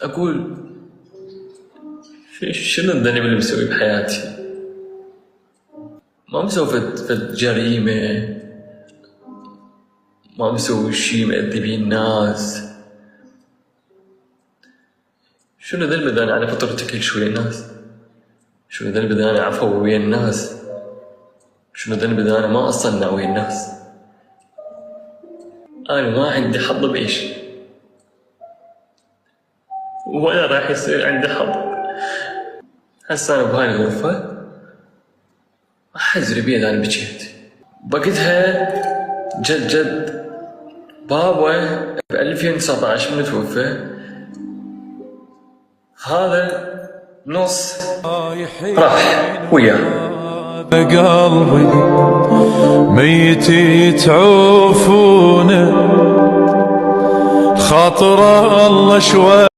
أقول شنو الذنب اللي مسوي بحياتي؟ ما مسوي فد جريمة، ما مسوي شي مأذي بيه الناس. شنو ذنب إذا أنا على فطرتي كل شوية الناس؟ شنو ذنب إذا أنا عفوي ويا الناس؟ شنو ذنب إذا أنا ما أصنع ويا الناس؟ أنا ما عندي حظ بإشي، ولا راح يصير عندي حظ. هسه أنا بهاي الغرفة ما حزري بيه إذا أنا بجيت. وقتها جد بابا ب 2019 من توفى، هذا نص راح وياه. قلبي ميت يتعوفونه، خاطر الله شوي